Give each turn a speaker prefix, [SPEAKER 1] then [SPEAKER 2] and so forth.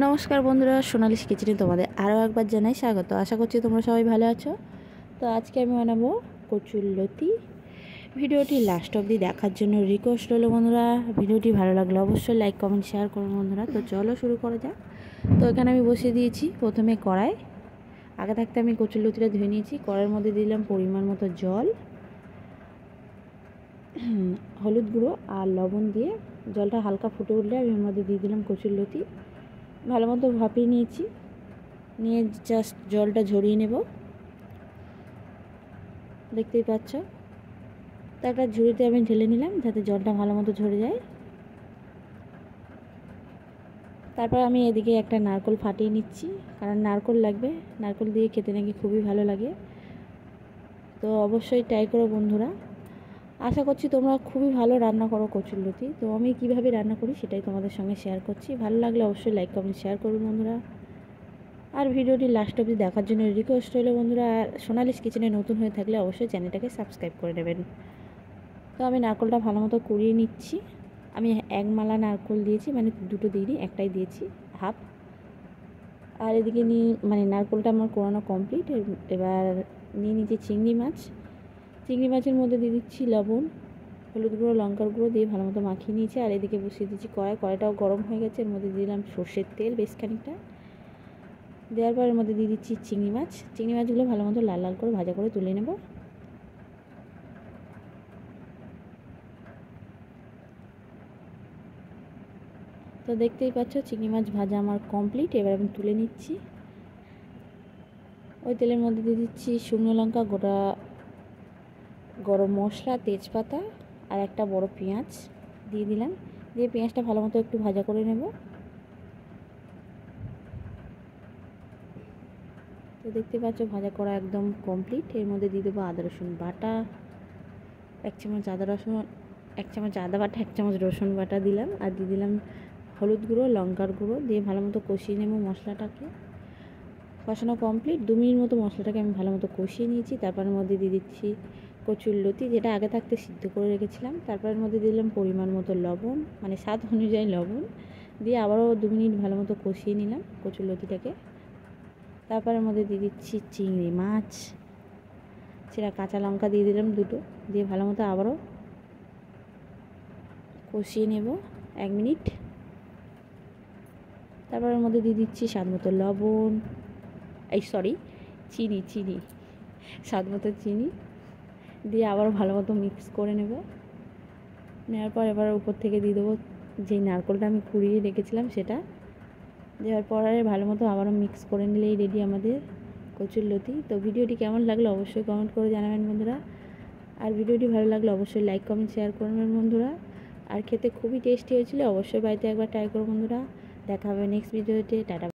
[SPEAKER 1] নমস্কার বন্ধুরা, সোনালিস কিচেনে তোমাদের আরও একবার জানাই স্বাগত। আশা করছি তোমরা সবাই ভালো আছো। তো আজকে আমি বানাবো কচুরলতি। ভিডিওটি লাস্ট অবধি দেখার জন্য রিকোয়েস্ট রইল বন্ধুরা। ভিডিওটি ভালো লাগলে অবশ্যই লাইক কমেন্ট শেয়ার করুন বন্ধুরা। তো চলো শুরু করা যাক। তো এখানে আমি বসিয়ে দিয়েছি প্রথমে কড়াই। আগে থাকতে আমি কচুরলতিটা ধুয়ে নিয়েছি। কড়াইয়ের মধ্যে দিলাম পরিমাণ মতো জল, হলুদ গুঁড়ো আর লবণ দিয়ে জলটা হালকা ফুটে উঠলে আমি এর মধ্যে দিয়ে দিলাম কচুরলতি। ভালো মতো ভাপিয়ে নিয়েছি, নিয়ে জাস্ট জলটা ঝরিয়ে নেব, দেখতেই পাচ্ছ। তারপর ঝুড়িতে আমি ঢেলে নিলাম যাতে জলটা ভালো মতো ঝরে যায়। তারপর আমি এদিকে একটা নারকেল ফাটিয়ে নিচ্ছি, কারণ নারকেল লাগবে, নারকেল দিয়ে খেতে নাকি খুবই ভালো লাগে। তো অবশ্যই ট্রাই করো বন্ধুরা। আশা করছি তোমরা খুবই ভালো রান্না করো কচুরলতি। তো আমি কিভাবে রান্না করি সেটাই তোমাদের সঙ্গে শেয়ার করছি। ভালো লাগলে অবশ্যই লাইক কমেন্ট শেয়ার করুন বন্ধুরা। আর ভিডিওটি লাস্ট অবধি দেখার জন্য রিকোয়েস্ট রইল বন্ধুরা। আর সোনালিস কিচেনে নতুন হয়ে থাকলে অবশ্যই চ্যানেলটাকে সাবস্ক্রাইব করে নেবেন। তো আমি নারকেলটা ভালো মতো কুড়িয়ে নিচ্ছি। আমি এক মালা নারকেল দিয়েছি, মানে দুটো দিইনি, একটাই দিয়েছি, হাফ। আর এদিকে নারকেলটা আমার কোরানো কমপ্লিট। এবার নিয়ে নিচ্ছি চিংড়ি মাছ। চিংড়ি মাছের মধ্যে দিয়ে দিচ্ছি লবণ, হলুদ গুঁড়ো, লঙ্কার গুঁড়ো দিয়ে ভালো মতো মাখিয়ে নিয়েছি। আর এদিকে বসিয়ে দিচ্ছি কড়াইটাও গরম হয়ে গেছে। এর মধ্যে দিলাম সর্ষের তেল বেশ খানিকটা। দেওয়ার পর এর মধ্যে দিয়ে দিচ্ছি চিংড়ি মাছগুলো ভালো মতো লাল লাল করে ভাজা করে তুলে নেব। তো দেখতেই পাচ্ছ চিংড়ি মাছ ভাজা আমার কমপ্লিট। এবার আমি তুলে নিচ্ছি। ওই তেলের মধ্যে দিয়ে দিচ্ছি শুকনো লঙ্কা, গোটা গরম মশলা, তেজপাতা আর একটা বড় পেঁয়াজ দিয়ে দিলাম। দিয়ে পেঁয়াজটা ভালো মতো একটু ভাজা করে নেব। তো দেখতে পাচ্ছ ভাজা করা একদম কমপ্লিট। এর মধ্যে দিয়ে দেবো আদা রসুন বাটা, এক চামচ আদা বাটা, এক চামচ রসুন বাটা দিলাম। আর দিয়ে দিলাম হলুদ গুঁড়ো, লঙ্কার গুঁড়ো দিয়ে ভালো মতো কষিয়ে নেব মশলাটাকে। কষানো কমপ্লিট। 2 মিনিট মতো মশলাটাকে আমি ভালো মতো কষিয়ে নিয়েছি। তারপরের মধ্যে দিয়ে দিচ্ছি কচুরলতি, যেটা আগে থাকতে সিদ্ধ করে রেখেছিলাম। তারপরের মধ্যে দিলাম পরিমাণ মতো লবণ, মানে স্বাদ অনুযায়ী লবণ দিয়ে আবারও 2 মিনিট ভালো মতো কষিয়ে নিলাম কচুরলতিটাকে। তারপরের মধ্যে দিয়ে দিচ্ছি চিংড়ি মাছ, সেটা কাঁচা লঙ্কা দিয়ে দিলাম দুটো, দিয়ে ভালো মতো আবারও কষিয়ে নেব 1 মিনিট। তারপরের মধ্যে দিয়ে দিচ্ছি স্বাদ মতো লবণ, চিনি, স্বাদ মতো চিনি দিয়ে আবার ভালো মতো মিক্স করে নেওয়ার পর এবার উপর থেকে দিয়ে দেবো যেই নারকেলটা আমি কুড়িয়ে রেখেছিলাম সেটা। দেওয়ার পর ভালো মতো আবারও মিক্স করে নিলেই রেডি আমাদের কচুরলতি। তো ভিডিওটি কেমন লাগলো অবশ্যই কমেন্ট করে জানাবেন বন্ধুরা। আর ভিডিওটি ভালো লাগলে অবশ্যই লাইক কমেন্ট শেয়ার করবেন বন্ধুরা। আর খেতে খুবই টেস্টি হয়েছিল, অবশ্যই বাড়িতে একবার ট্রাই করো বন্ধুরা। দেখা হবে নেক্সট ভিডিওতে। টাটা।